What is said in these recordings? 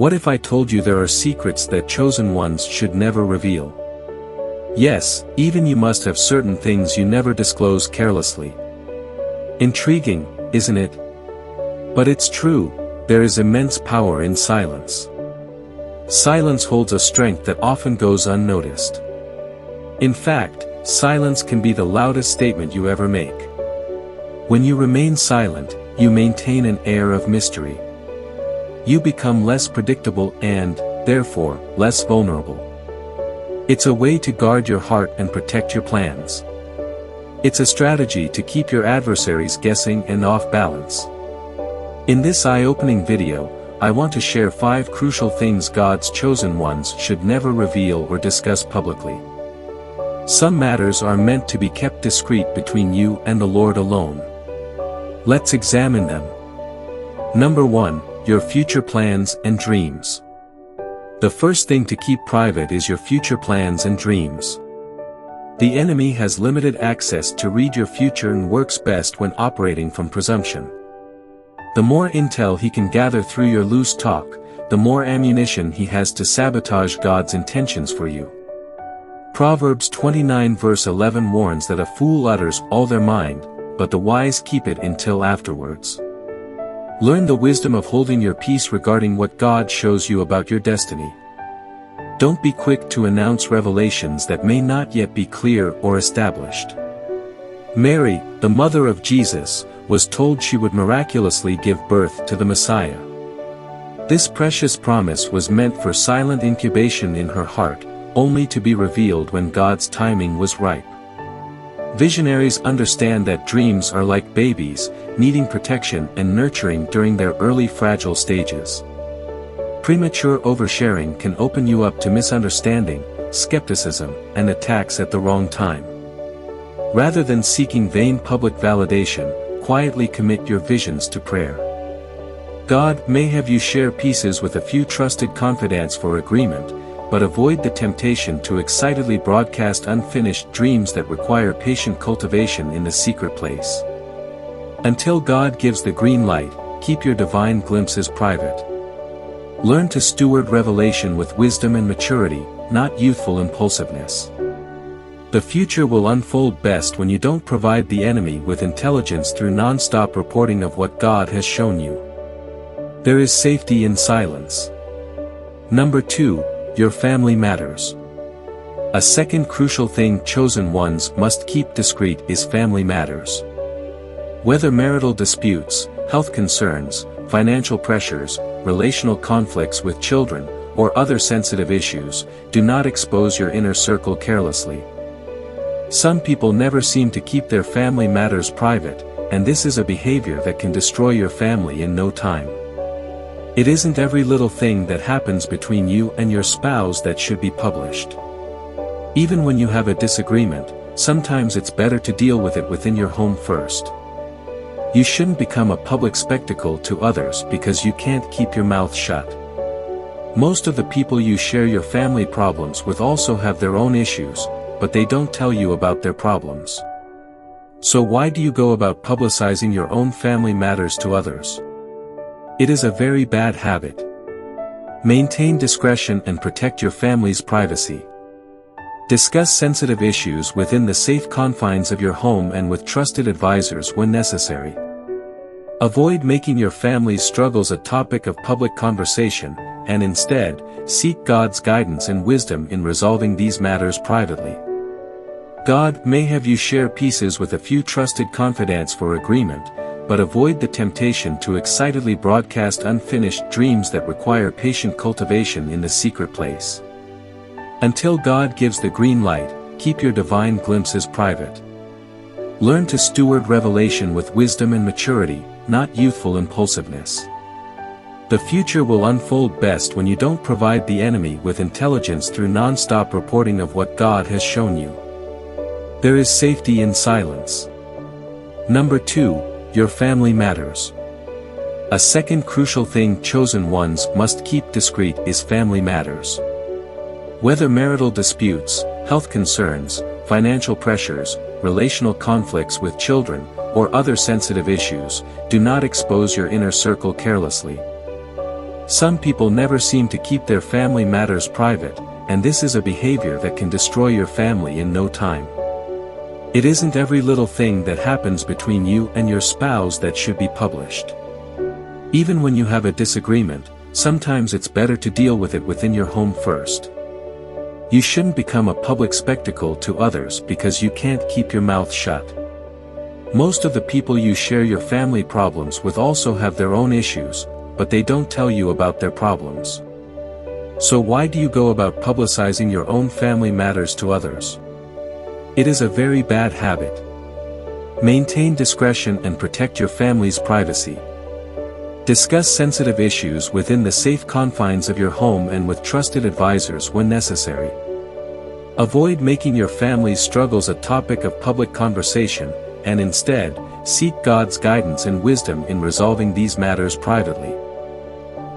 What if I told you there are secrets that chosen ones should never reveal? Yes, even you must have certain things you never disclose carelessly. Intriguing, isn't it? But it's true, there is immense power in silence. Silence holds a strength that often goes unnoticed. In fact, silence can be the loudest statement you ever make. When you remain silent, you maintain an air of mystery. You become less predictable and, therefore, less vulnerable. It's a way to guard your heart and protect your plans. It's a strategy to keep your adversaries guessing and off balance. In this eye-opening video, I want to share 5 crucial things God's chosen ones should never reveal or discuss publicly. Some matters are meant to be kept discreet between you and the Lord alone. Let's examine them. Number 1. Your future plans and dreams. The first thing to keep private is your future plans and dreams. The enemy has limited access to read your future and works best when operating from presumption. The more intel he can gather through your loose talk, the more ammunition he has to sabotage God's intentions for you. Proverbs 29 verse 11 warns that a fool utters all their mind, but the wise keep it until afterwards. Learn the wisdom of holding your peace regarding what God shows you about your destiny. Don't be quick to announce revelations that may not yet be clear or established. Mary, the mother of Jesus, was told she would miraculously give birth to the Messiah. This precious promise was meant for silent incubation in her heart, only to be revealed when God's timing was ripe. Visionaries understand that dreams are like babies, needing protection and nurturing during their early fragile stages. Premature oversharing can open you up to misunderstanding, skepticism, and attacks at the wrong time. Rather than seeking vain public validation, quietly commit your visions to prayer. God may have you share pieces with a few trusted confidants for agreement, but avoid the temptation to excitedly broadcast unfinished dreams that require patient cultivation in the secret place. Until God gives the green light, keep your divine glimpses private. Learn to steward revelation with wisdom and maturity, not youthful impulsiveness. The future will unfold best when you don't provide the enemy with intelligence through non-stop reporting of what God has shown you. There is safety in silence. Number 2. Your family matters. A second crucial thing chosen ones must keep discreet is family matters. Whether marital disputes, health concerns, financial pressures, relational conflicts with children, or other sensitive issues, do not expose your inner circle carelessly. Some people never seem to keep their family matters private, and this is a behavior that can destroy your family in no time. It isn't every little thing that happens between you and your spouse that should be published. Even when you have a disagreement, sometimes it's better to deal with it within your home first. You shouldn't become a public spectacle to others because you can't keep your mouth shut. Most of the people you share your family problems with also have their own issues, but they don't tell you about their problems. So why do you go about publicizing your own family matters to others? It is a very bad habit. Maintain discretion and protect your family's privacy. Discuss sensitive issues within the safe confines of your home and with trusted advisors when necessary. Avoid making your family's struggles a topic of public conversation, and instead, seek God's guidance and wisdom in resolving these matters privately. God may have you share pieces with a few trusted confidants for agreement, but avoid the temptation to excitedly broadcast unfinished dreams that require patient cultivation in the secret place. Until God gives the green light, keep your divine glimpses private. Learn to steward revelation with wisdom and maturity, not youthful impulsiveness. The future will unfold best when you don't provide the enemy with intelligence through non-stop reporting of what God has shown you. There is safety in silence. Number 2. Your family matters. A second crucial thing chosen ones must keep discreet is family matters. Whether marital disputes, health concerns, financial pressures, relational conflicts with children, or other sensitive issues, do not expose your inner circle carelessly. Some people never seem to keep their family matters private, and this is a behavior that can destroy your family in no time. It isn't every little thing that happens between you and your spouse that should be published. Even when you have a disagreement, sometimes it's better to deal with it within your home first. You shouldn't become a public spectacle to others because you can't keep your mouth shut. Most of the people you share your family problems with also have their own issues, but they don't tell you about their problems. So why do you go about publicizing your own family matters to others? It is a very bad habit. Maintain discretion and protect your family's privacy. Discuss sensitive issues within the safe confines of your home and with trusted advisors when necessary. Avoid making your family's struggles a topic of public conversation, and instead, seek God's guidance and wisdom in resolving these matters privately.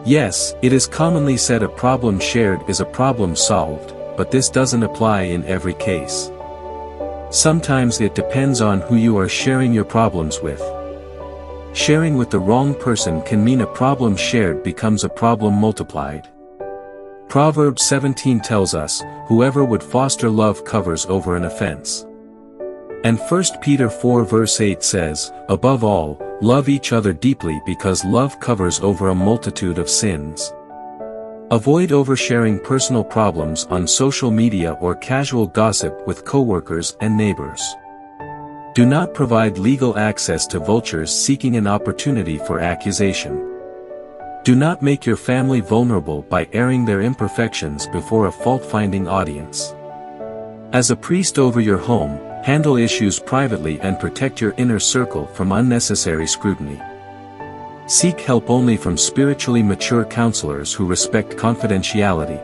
Yes, it is commonly said a problem shared is a problem solved, but this doesn't apply in every case. Sometimes it depends on who you are sharing your problems with. Sharing with the wrong person can mean a problem shared becomes a problem multiplied. Proverbs 17 tells us, "Whoever would foster love covers over an offense." And 1 Peter 4 verse 8 says, "Above all, love each other deeply because love covers over a multitude of sins." Avoid oversharing personal problems on social media or casual gossip with coworkers and neighbors. Do not provide legal access to vultures seeking an opportunity for accusation. Do not make your family vulnerable by airing their imperfections before a fault-finding audience. As a priest over your home, handle issues privately and protect your inner circle from unnecessary scrutiny. Seek help only from spiritually mature counselors who respect confidentiality.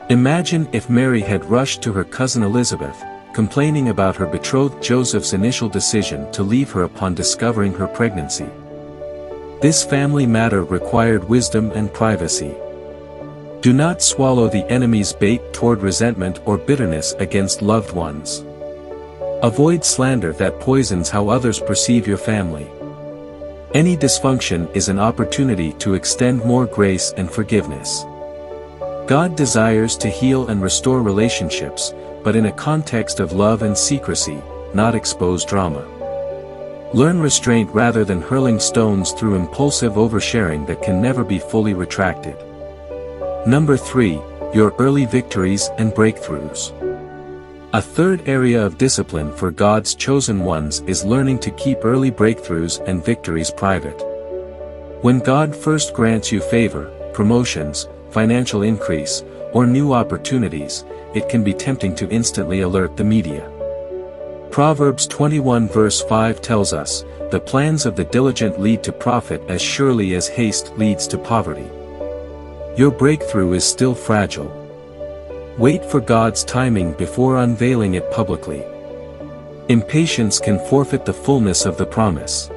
Imagine if Mary had rushed to her cousin Elizabeth, complaining about her betrothed Joseph's initial decision to leave her upon discovering her pregnancy. This family matter required wisdom and privacy. Do not swallow the enemy's bait toward resentment or bitterness against loved ones. Avoid slander that poisons how others perceive your family. Any dysfunction is an opportunity to extend more grace and forgiveness. God desires to heal and restore relationships, but in a context of love and secrecy, not expose drama. Learn restraint rather than hurling stones through impulsive oversharing that can never be fully retracted. Number 3, your early victories and breakthroughs. A third area of discipline for God's chosen ones is learning to keep early breakthroughs and victories private. When God first grants you favor, promotions, financial increase, or new opportunities, it can be tempting to instantly alert the media. Proverbs 21 verse 5 tells us, "The plans of the diligent lead to profit as surely as haste leads to poverty." Your breakthrough is still fragile. Wait for God's timing before unveiling it publicly. Impatience can forfeit the fullness of the promise.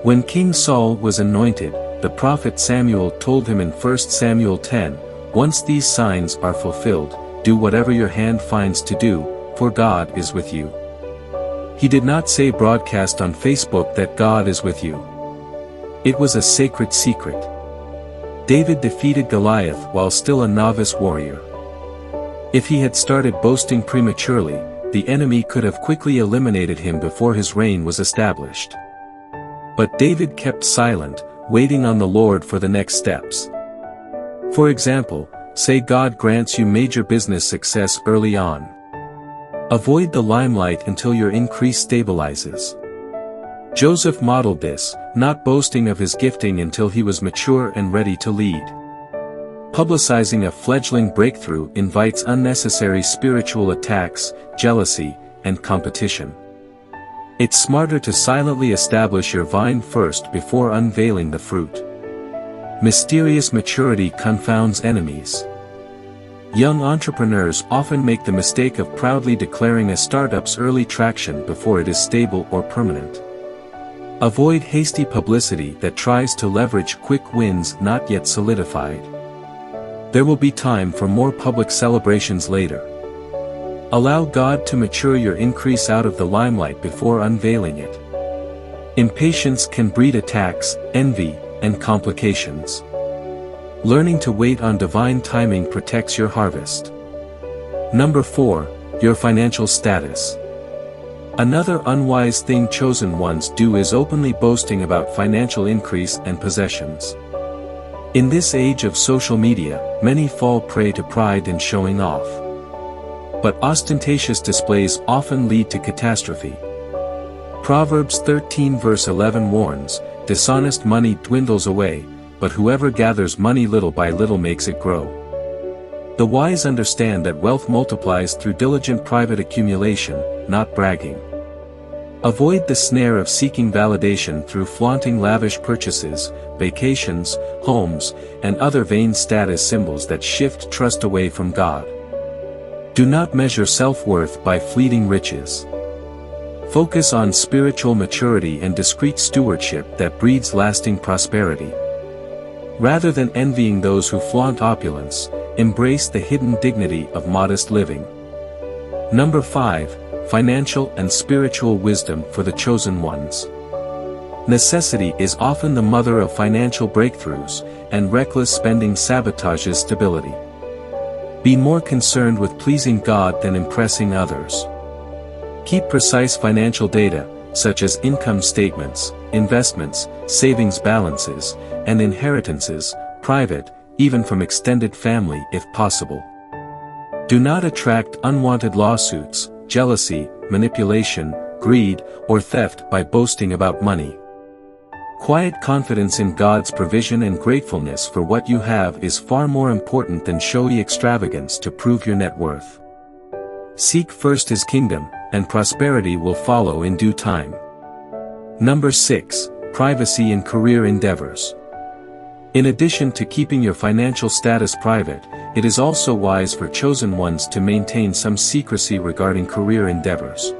When King Saul was anointed, the prophet Samuel told him in 1 Samuel 10, "Once these signs are fulfilled, do whatever your hand finds to do, for God is with you." He did not say broadcast on Facebook that God is with you. It was a sacred secret. David defeated Goliath while still a novice warrior. If he had started boasting prematurely, the enemy could have quickly eliminated him before his reign was established. But David kept silent, waiting on the Lord for the next steps. For example, say God grants you major business success early on. Avoid the limelight until your increase stabilizes. Joseph modeled this, not boasting of his gifting until he was mature and ready to lead. Publicizing a fledgling breakthrough invites unnecessary spiritual attacks, jealousy, and competition. It's smarter to silently establish your vine first before unveiling the fruit. Mysterious maturity confounds enemies. Young entrepreneurs often make the mistake of proudly declaring a startup's early traction before it is stable or permanent. Avoid hasty publicity that tries to leverage quick wins not yet solidified. There will be time for more public celebrations later. Allow God to mature your increase out of the limelight before unveiling it. Impatience can breed attacks, envy, and complications. Learning to wait on divine timing protects your harvest. Number 4. Your financial status. Another unwise thing chosen ones do is openly boasting about financial increase and possessions. In this age of social media, many fall prey to pride in showing off. But ostentatious displays often lead to catastrophe. Proverbs 13 verse 11 warns, "Dishonest money dwindles away, but whoever gathers money little by little makes it grow." The wise understand that wealth multiplies through diligent private accumulation, not bragging. Avoid the snare of seeking validation through flaunting lavish purchases, vacations, homes, and other vain status symbols that shift trust away from God. Do not measure self-worth by fleeting riches. Focus on spiritual maturity and discreet stewardship that breeds lasting prosperity. Rather than envying those who flaunt opulence, embrace the hidden dignity of modest living. Number 5. Financial and spiritual wisdom for the chosen ones. Necessity is often the mother of financial breakthroughs, and reckless spending sabotages stability. Be more concerned with pleasing God than impressing others. Keep precise financial data, such as income statements, investments, savings balances, and inheritances, private, even from extended family if possible. Do not attract unwanted lawsuits, jealousy, manipulation, greed, or theft by boasting about money. Quiet confidence in God's provision and gratefulness for what you have is far more important than showy extravagance to prove your net worth. Seek first His kingdom, and prosperity will follow in due time. Number 6. Privacy in career endeavors. In addition to keeping your financial status private, it is also wise for chosen ones to maintain some secrecy regarding career endeavors.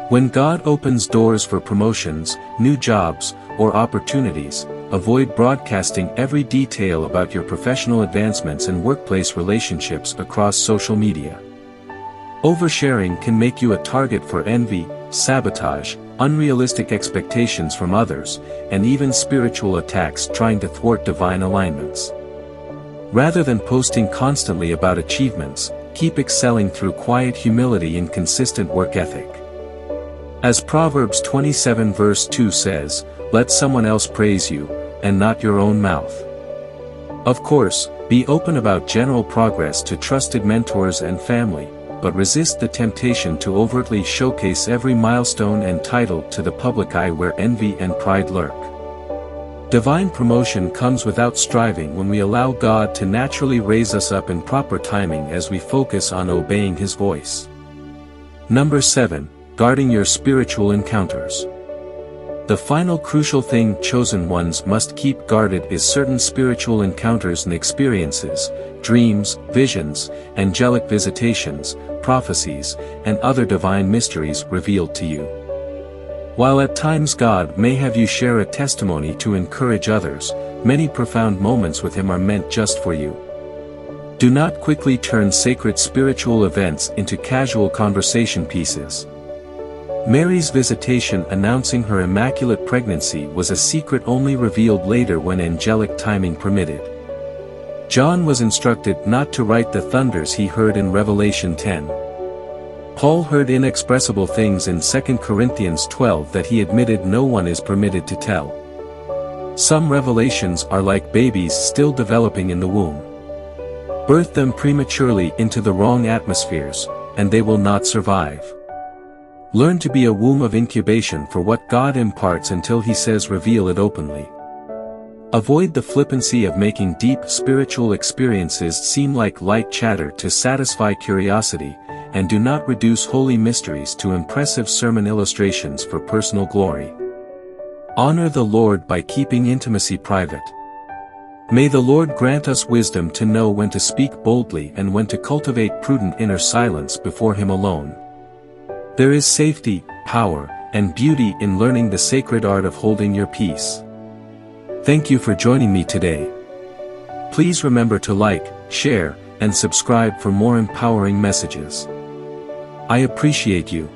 When God opens doors for promotions, new jobs, or opportunities, avoid broadcasting every detail about your professional advancements and workplace relationships across social media. Oversharing can make you a target for envy, sabotage, unrealistic expectations from others, and even spiritual attacks trying to thwart divine alignments. Rather than posting constantly about achievements, keep excelling through quiet humility and consistent work ethic. As Proverbs 27 verse 2 says, "Let someone else praise you, and not your own mouth." Of course, be open about general progress to trusted mentors and family, but resist the temptation to overtly showcase every milestone and title to the public eye where envy and pride lurk. Divine promotion comes without striving when we allow God to naturally raise us up in proper timing as we focus on obeying His voice. Number 7. Guarding your spiritual encounters. The final crucial thing chosen ones must keep guarded is certain spiritual encounters and experiences, dreams, visions, angelic visitations, prophecies, and other divine mysteries revealed to you. While at times God may have you share a testimony to encourage others, many profound moments with Him are meant just for you. Do not quickly turn sacred spiritual events into casual conversation pieces. Mary's visitation announcing her immaculate pregnancy was a secret only revealed later when angelic timing permitted. John was instructed not to write the thunders he heard in Revelation 10. Paul heard inexpressible things in 2 Corinthians 12 that he admitted no one is permitted to tell. Some revelations are like babies still developing in the womb. Birth them prematurely into the wrong atmospheres, and they will not survive. Learn to be a womb of incubation for what God imparts until He says reveal it openly. Avoid the flippancy of making deep spiritual experiences seem like light chatter to satisfy curiosity, and do not reduce holy mysteries to impressive sermon illustrations for personal glory. Honor the Lord by keeping intimacy private. May the Lord grant us wisdom to know when to speak boldly and when to cultivate prudent inner silence before Him alone. There is safety, power, and beauty in learning the sacred art of holding your peace. Thank you for joining me today. Please remember to like, share, and subscribe for more empowering messages. I appreciate you.